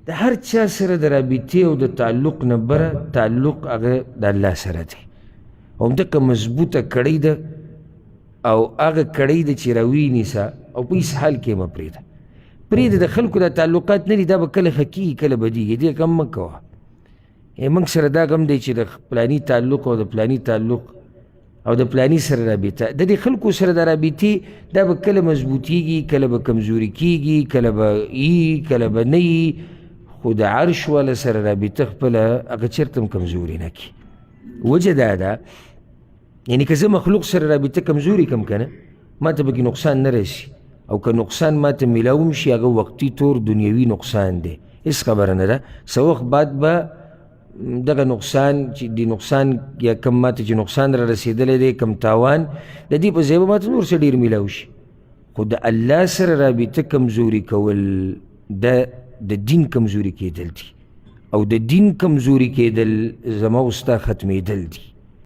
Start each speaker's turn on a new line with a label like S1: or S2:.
S1: د هر چا سره د رابطې او د تعلق نه بره تعلق هغه د الله سره دی او همدغه مضبوطه کړۍ ده او هغه کړۍ ده چې راوینیسه او په هېڅ حال کې مه پرېږده. پرېږده د خلکو دا تعلقات نه دي دا به کله ښه کېږي کله بدېږي دې غم مه کوه. موږ سره دا غم دی چې د پلاني تعلق او د پلاني تعلق او د پلاني سره رابطه د دې خلکو سره د رابطې دا به کله مضبوطیږي کله به کمزوري کېږي کله به کله به نه وي خو د عرش والا سره رابطه خپله هغه چېرته هم کمزوري نه کړي. وجه دا ده یعنې که زه مخلوق سره رابطه کمزوري کم که نه ما ته پکې نقصان نه رسي او که نقصان ما ته میلاوم شي هغه وقتي طور دنیوي نقصان دی هېڅ خبره نه ده. څه وخت بعد به دغه نقصان چې د نقصان یا کم ما ته چې نقصان را رسېدلی دی کم تاوان د دې په ځای به ما ته نور څه ډېر میلاو شي خو د الله سره رابطه کمزوري کول د دین کمزوري کېدل دي او د دین کمزوري کېدل زما او ستا ختمېدل دي.